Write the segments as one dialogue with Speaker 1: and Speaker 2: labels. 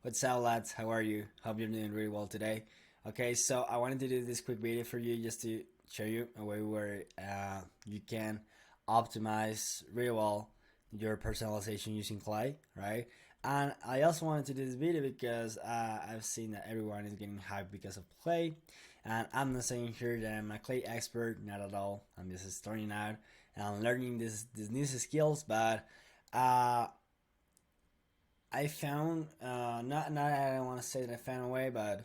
Speaker 1: What's up, lads? How are you? Hope you're doing really well today. Okay, so I wanted to do this quick video for you just to show you a way where you can optimize really well your personalization using Clay, right? And I also wanted to do this video because I've seen that everyone is getting hyped because of Clay, and I'm not saying here that I'm a Clay expert, not at all. I'm just starting out and I'm learning these new skills, but uh, I found not I don't want to say that I found a way, but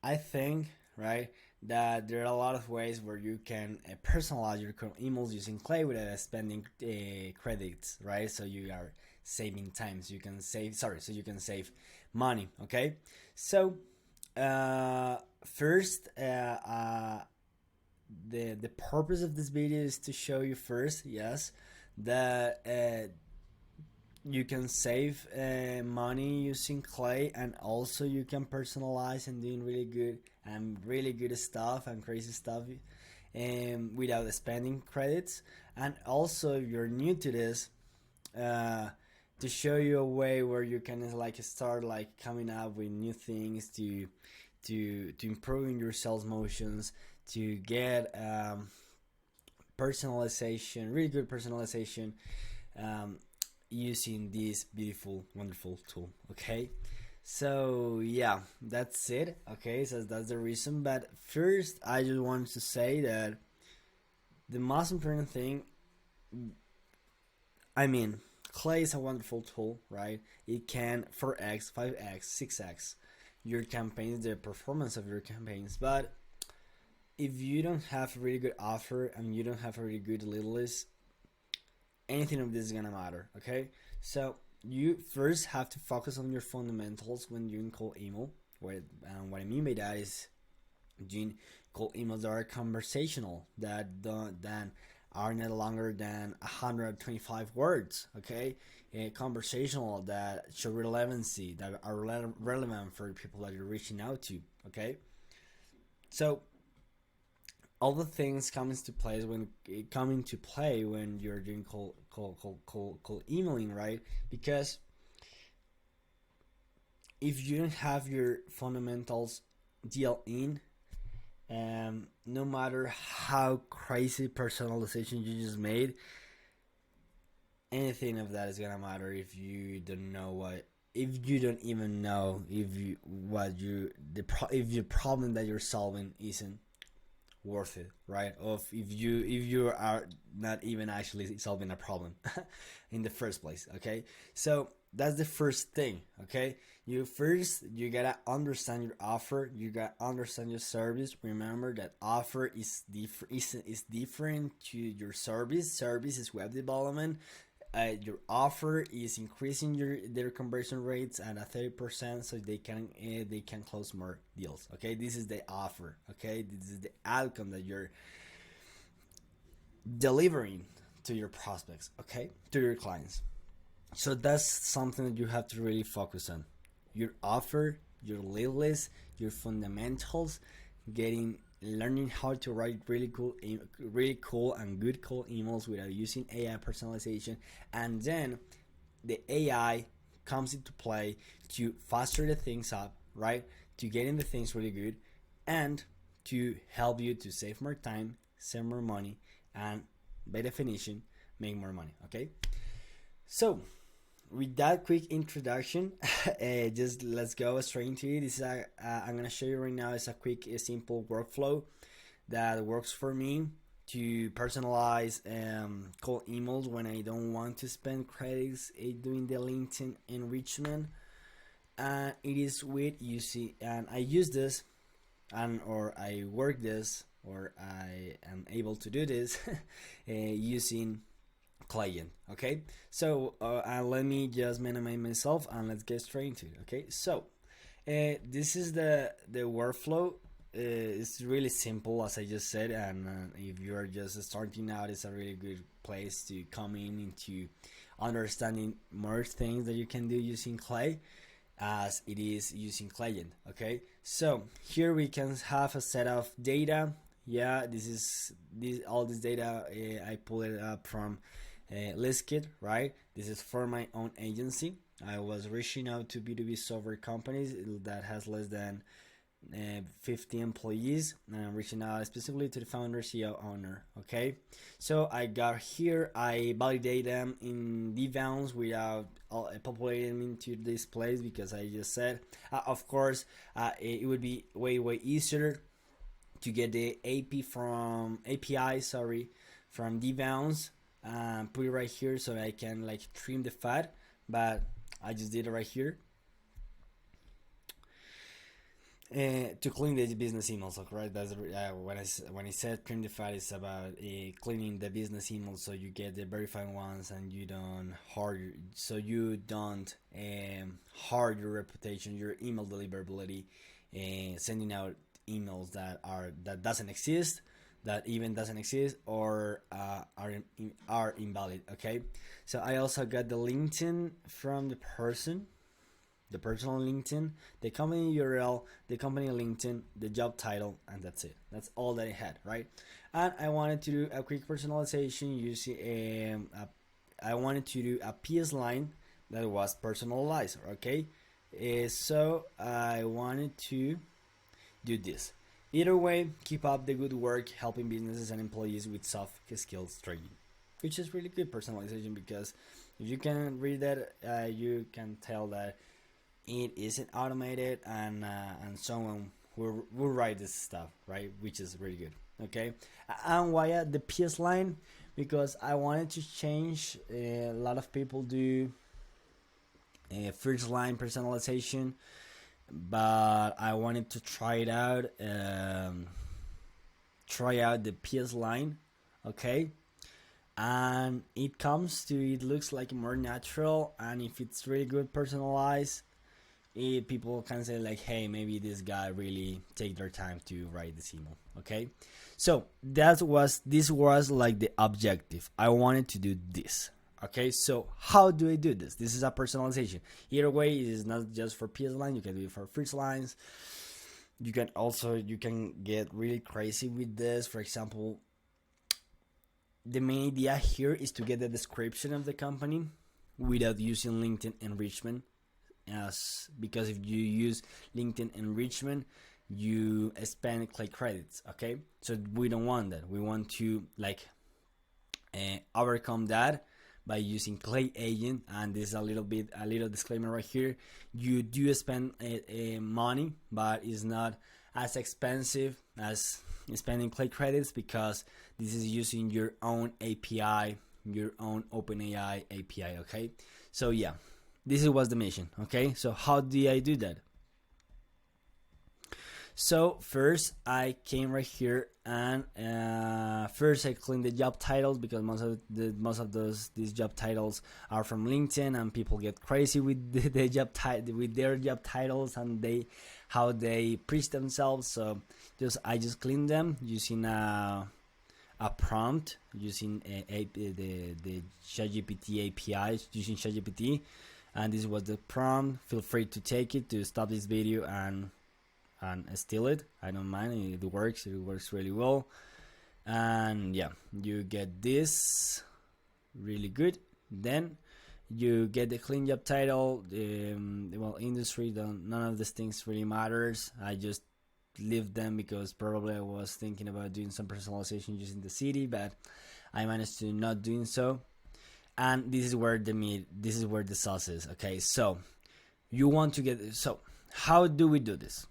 Speaker 1: I think right that there are a lot of ways where you can personalize your current emails using Clay without spending credits, right? So you are saving time, so you can save. Sorry, so you can save money. Okay, so first, the purpose of this video is to show you first, yes, that you can save money using Clay, and also you can personalize and doing really good stuff and crazy stuff without spending credits. And also, if you're new to this, to show you a way where you can like start like coming up with new things to improving your sales motions, to get personalization, really good personalization, um, using this beautiful, wonderful tool. Okay, so yeah, that's it. Okay, so that's the reason. But first, I just wanted to say that the most important thing, I mean, Clay is a wonderful tool, right? It can 4x, 5x, 6x your campaigns, the performance of your campaigns. But if you don't have a really good offer and you don't have a really good lead list, anything of this is gonna matter. Okay, so you first have to focus on your fundamentals when doing cold email. What I mean by that is doing cold emails that are conversational, that are no longer than 125 words. Okay, conversational that show relevancy, that are relevant for the people that you're reaching out to. Okay, so all the things come into place when you're doing cold emailing, right? Because if you don't have your fundamentals deal in, no matter how crazy personalization you just made, anything of that is gonna matter if you don't know what, if you don't even know if you what you if the problem that you're solving isn't worth it, right? Of if you are not even actually solving a problem in the first place. Okay, so that's the first thing. Okay, you gotta understand your offer, you gotta understand your service. Remember that offer is different to your service is web development. Your offer is increasing their conversion rates at a 30%, so they can close more deals. Okay, this is the offer. Okay, this is the outcome that you're delivering to your prospects. Okay, to your clients. So that's something that you have to really focus on: your offer, your lead list, your fundamentals, learning how to write really cool and good cold emails without using AI personalization. And then the AI comes into play to faster the things up, right? To getting the things really good, and to help you to save more time, save more money, and by definition, make more money. Okay, so with that quick introduction, just let's go straight into it. This is I'm gonna show you right now is a quick, simple workflow that works for me to personalize cold emails when I don't want to spend credits doing the LinkedIn enrichment. And it is with UC, and I use this, and or I work this, or I am able to do this using client. Okay, so let me just minimize myself and let's get straight into it. Okay, so this is the workflow. It's really simple, as I just said, and if you're just starting out, it's a really good place to come in into understanding more things that you can do using Clay, as it is using client. Okay, so here we can have a set of data. Yeah, this all this data, I pull it up from Listkit, right? This is for my own agency. I was reaching out to B2B software companies that has less than 50 employees, and I'm reaching out specifically to the founder, CEO, owner. Okay, so I got here, I validate them in divans without populating into this place, because I just said, of course, it would be way easier to get the API, from divans, put it right here so I can like trim the fat, but I just did it right here. To clean the business emails, right? That's when I said clean the fat, it's about cleaning the business emails, so you get the verified ones, and you don't hard your reputation, your email deliverability, sending out emails that doesn't exist, that even doesn't exist, or are invalid. Okay, so I also got the LinkedIn from the personal LinkedIn, the company URL, the company LinkedIn, the job title, and that's it. That's all that I had, right? And I wanted to do a quick personalization using I wanted to do a PS line that was personalized, okay? So I wanted to do this. Either way, keep up the good work helping businesses and employees with soft skills training, which is really good personalization, because if you can read that, you can tell that it isn't automated, and someone will write this stuff, right? Which is really good. Okay, and why the PS line? Because I wanted to change. A lot of people do first line personalization, but I wanted to try it out. Try out the PS line, okay? And it looks like more natural, and if it's really good personalized, people can say like, hey, maybe this guy really take their time to write this email. Okay, so this was like the objective. I wanted to do this. Okay, so how do I do this? This is a personalization. Either way, it is not just for PS line. You can do it for first lines. You can get really crazy with this. For example, the main idea here is to get the description of the company without using LinkedIn enrichment. Because if you use LinkedIn enrichment, you spend click credits. Okay, so we don't want that. We want to overcome that by using Clay Agent. And this is a little disclaimer right here. You do spend money, but it's not as expensive as spending Clay credits, because this is using your own API, your own OpenAI API. Okay, so yeah. This was the mission, okay? So how did I do that? So first I came right here, and first I cleaned the job titles, because most of these job titles are from LinkedIn, and people get crazy with their job titles, and how they preach themselves. So I just cleaned them using a prompt, using the ChatGPT API, using ChatGPT. And this was the prompt. Feel free to take it to stop this video and steal it. I don't mind. It works really well. And yeah, you get this really good. Then you get the clean job title. Industry, none of these things really matters. I just leave them because probably I was thinking about doing some personalization using the city, but I managed to not doing so. And this is where the sauce is. Okay, so you want to get, so how do we do this?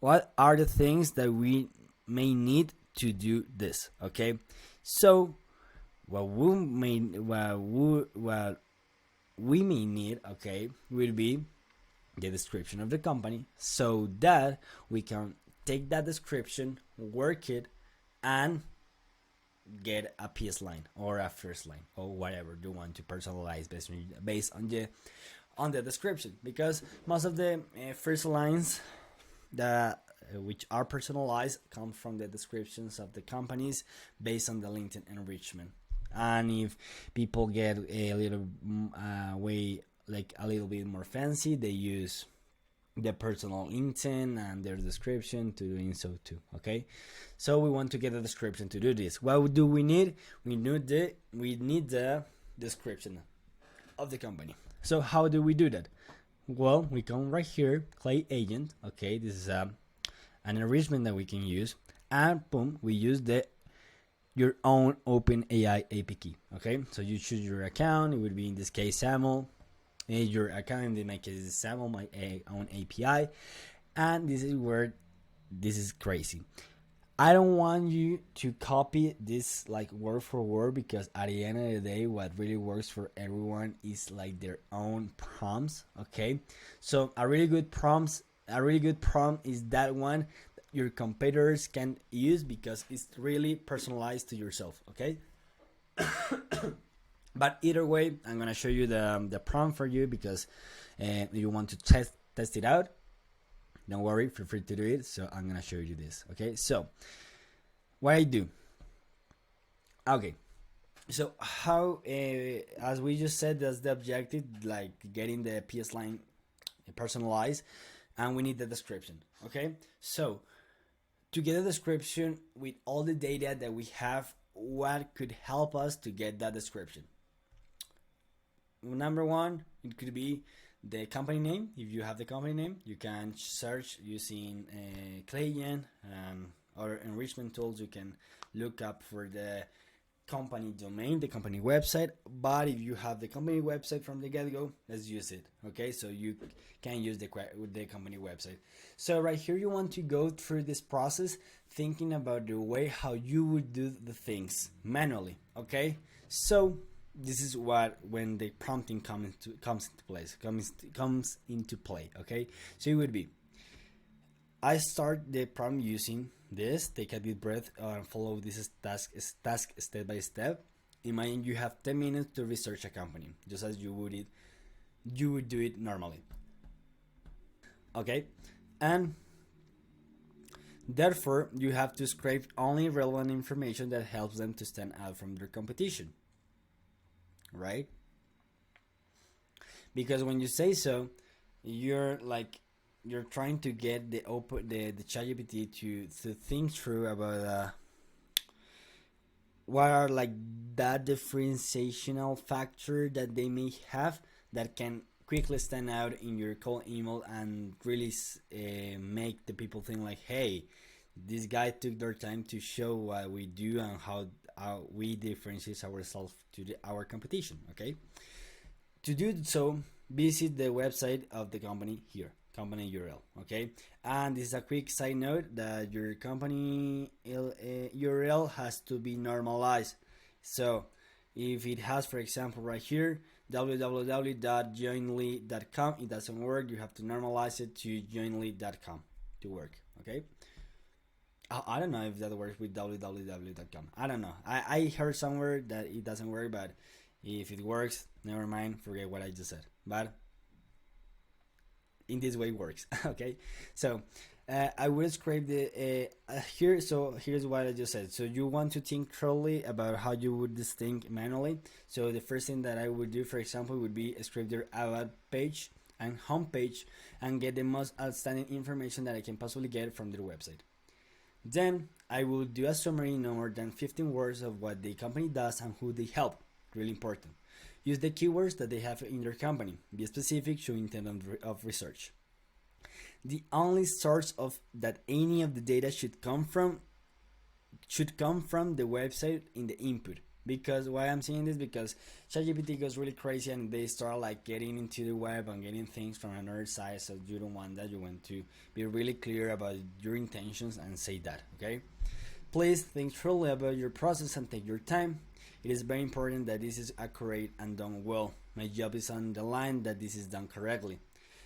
Speaker 1: What are the things that we may need to do this? Okay, so what we may need, okay, will be the description of the company, so that we can take that description, work it, and get a PS line or a first line or whatever you want to personalize based on the description, because most of the first lines that which are personalized come from the descriptions of the companies based on the LinkedIn enrichment. And if people get a little a little bit more fancy, they use the personal LinkedIn and their description to doing so too. Okay, so we want to get a description to do this. What do we need? We need the description of the company. So how do we do that? Well, we come right here, Clay Agent. Okay, this is an enrichment that we can use, and boom, we use the your own OpenAI API key. Okay, so you choose your account. It would be in this case Samuel. Your account in my case is Samuel, my own API, and this is where this is crazy. I don't want you to copy this like word for word, because at the end of the day, what really works for everyone is like their own prompts. Okay, so a really good prompt is that one your competitors can use, because it's really personalized to yourself. Okay. But either way, I'm gonna show you the prompt for you, because you want to test it out. Don't worry, feel free to do it. So I'm gonna show you this. Okay, so what I do. Okay, so how as we just said, that's the objective, like getting the PS line personalized, and we need the description. Okay, so to get a description with all the data that we have, what could help us to get that description? Number one, it could be the company name. If you have the company name, you can search using Clayen and other enrichment tools. You can look up for the company domain, the company website. But if you have the company website from the get-go, let's use it. Okay, so you can use the company website. So right here, you want to go through this process thinking about the way how you would do the things manually. Okay, so this is what when the prompting comes into play. Okay, so it would be, I start the prompt using this. Take a deep breath and follow this task step by step. Imagine you have 10 minutes to research a company, just as you would do it normally. Okay, and therefore you have to scrape only relevant information that helps them to stand out from their competition. Right? Because when you say so, you're trying to get the ChatGPT to think through about what are like that differentiational factor that they may have that can quickly stand out in your cold email and really make the people think like, hey, this guy took their time to show what we do and how we differentiate ourselves to our competition. Okay, to do so, visit the website of the company here, company URL. Okay, and this is a quick side note that your company URL has to be normalized. So if it has, for example, right here www.joinly.com, it doesn't work. You have to normalize it to joinly.com to work. Okay, I don't know if that works with www.com. I don't know. I heard somewhere that it doesn't work, but if it works, never mind. Forget what I just said. But in this way, it works. Okay. So I will scrape the here. So here's what I just said. So you want to think thoroughly about how you would this thing manually. So the first thing that I would do, for example, would be scrape their about page and homepage and get the most outstanding information that I can possibly get from their website. Then I will do a summary in no more than 15 words of what the company does and who they help. Really important. Use the keywords that they have in their company. Be specific, show intent of research. The only source of that any of the data should come from the website in the input. Because why I'm saying this, because ChatGPT goes really crazy and they start like getting into the web and getting things from another side. So you don't want that. You want to be really clear about your intentions and say that. Okay, please think thoroughly about your process and take your time. It is very important that this is accurate and done well. My job is on the line that this is done correctly.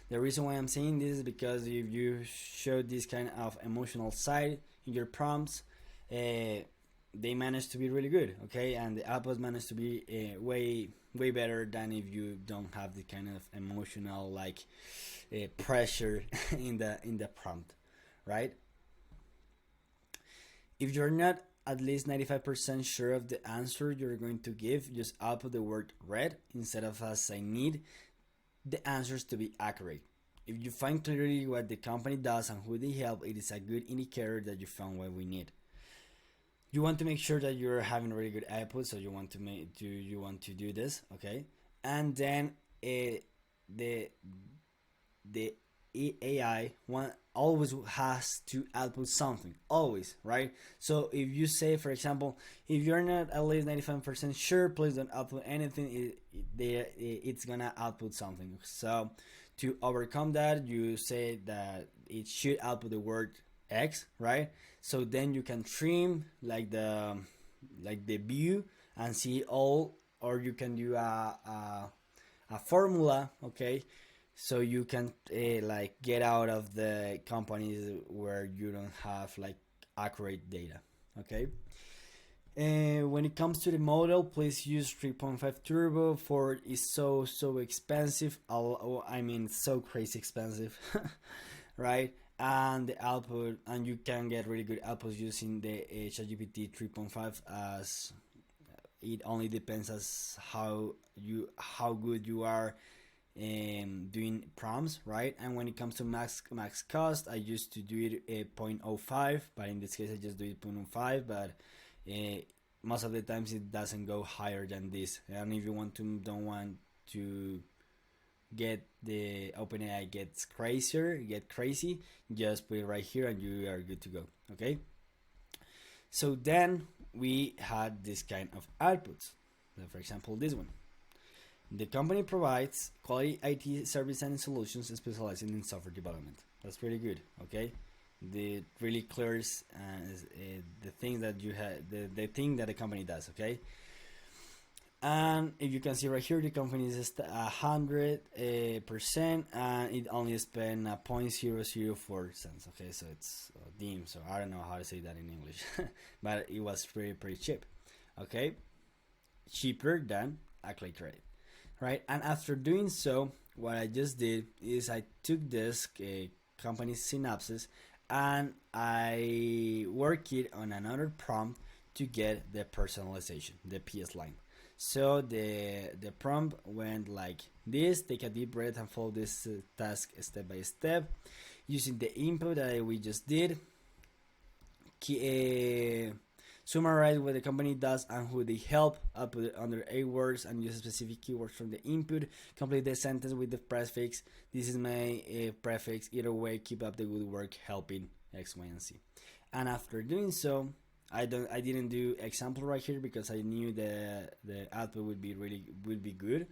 Speaker 1: The reason why I'm saying this is because if you show this kind of emotional side in your prompts, they manage to be really good. Okay, and the outputs manage to be way better than if you don't have the kind of emotional like pressure in the prompt, right? If you're not at least 95% sure of the answer you're going to give, just output the word red instead of as I need the answers to be accurate. If you find clearly what the company does and who they help, it is a good indicator that you found what we need. You want to make sure that you're having really good output, so you want to do this, okay? And then the the AI one always has to output something, always, right? So if you say, for example, if you're not at least 95% sure, please don't output anything. It's gonna output something. So to overcome that, you say that it should output the word X, right? So then you can trim like the view and see all, or you can do a formula, okay, so you can like get out of the companies where you don't have like accurate data, okay. When it comes to the model, please use 3.5 turbo. Ford is so expensive. I mean, so crazy expensive, right? And the output, and you can get really good outputs using the ChatGPT 3.5, as it only depends as how good you are doing prompts, right? And when it comes to max cost, I used to do it at 0.05, but in this case I just do it 0.05. But most of the times it doesn't go higher than this. And if you don't want to get the OpenAI get crazy, just put it right here and you are good to go. Okay. So then we had this kind of outputs. For example, this one. The company provides quality IT service and solutions specializing in software development. That's pretty good, okay? It really clears the thing that you have, the thing that the company does, okay? And if you can see right here, the company is 100%, and it only spent 0.004 cents. Okay, so it's dim. So I don't know how to say that in English, but it was pretty cheap. Okay, cheaper than a click rate, right? And after doing so, what I just did is I took this company synopsis and I work it on another prompt to get the personalization, the PS line. So the prompt went like this: take a deep breath and follow this task step by step using the input that we just did. Summarize what the company does and who they help. I'll put it under 8 words and use specific keywords from the input. Complete the sentence with the prefix. This is my prefix. Either way, keep up the good work helping X, Y, and Z. And after doing so, I didn't do example right here because I knew the output would be good,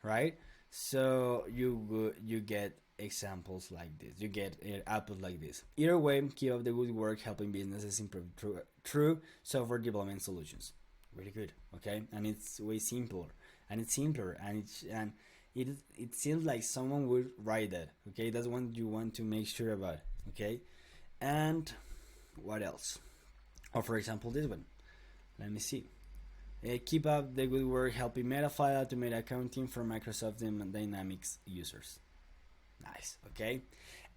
Speaker 1: right? So you get examples like this. You get output like this. Either way, keep up the good work helping businesses improve true software development solutions. Really good, okay? And it's way simpler, and it's simpler, and it seems like someone would write that, okay? That's what you want to make sure about, okay? And what else? Or for example, this one. Let me see. Keep up the good work helping Metafile automate accounting for Microsoft Dynamics users. Nice, okay?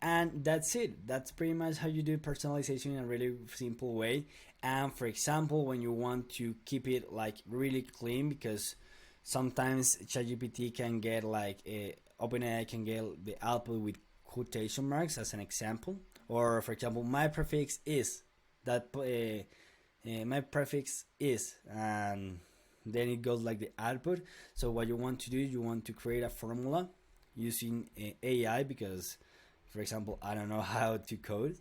Speaker 1: And that's it. That's pretty much how you do personalization in a really simple way. And for example, when you want to keep it like really clean, because sometimes ChatGPT can get like OpenAI can get the output with quotation marks as an example. Or for example, my prefix is that my prefix is, and then it goes like the output. So what you want to do is you want to create a formula using AI, because for example I don't know how to code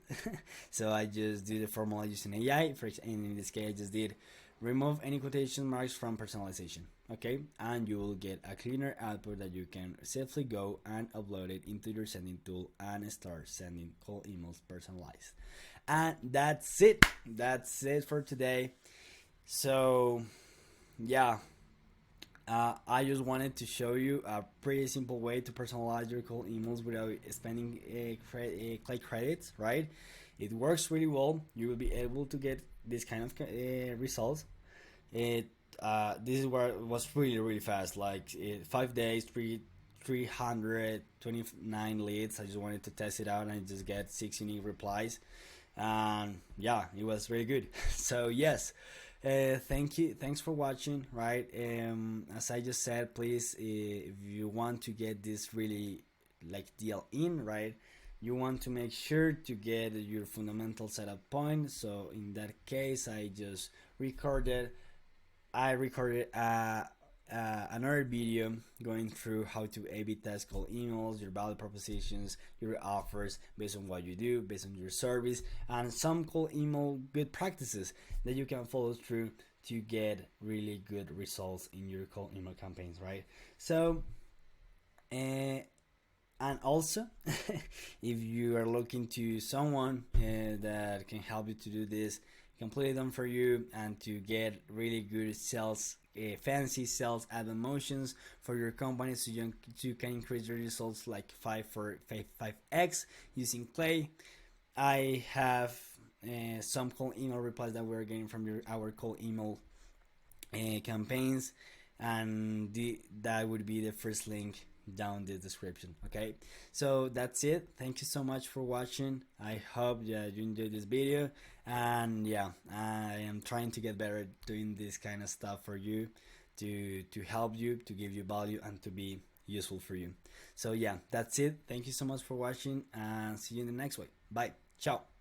Speaker 1: so I just do the formula using AI. And in this case I just did remove any quotation marks from personalization, okay, and you will get a cleaner output that you can safely go and upload it into your sending tool and start sending cold emails personalized. And that's it for today. So yeah, I just wanted to show you a pretty simple way to personalize your cold emails without spending click credits, right? It works really well. You will be able to get this kind of results. This is where it was really fast, like 5 days, 329 leads. I just wanted to test it out and I just get 6 unique replies. And yeah, it was really good. So yes, thanks for watching, right? As I just said, please, if you want to get this really like deal in, right, you want to make sure to get your fundamental setup point. So in that case I recorded a another video going through how to A/B test cold emails, your value propositions, your offers based on what you do, based on your service, and some cold email good practices that you can follow through to get really good results in your cold email campaigns, right? So, and also, if you are looking to someone that can help you to do this completely done for you and to get really good sales, fancy sales ad emotions for your company, so you can increase your results like 5x using Clay. I have some cold email replies that we're getting from our cold email campaigns, and that would be the first link down the description. Okay, so that's it. Thank you so much for watching. I hope you enjoyed this video, and yeah, I am trying to get better at doing this kind of stuff for you, to help you, to give you value, and to be useful for you. So yeah, that's it. Thank you so much for watching, and see you in the next one. Bye. Ciao.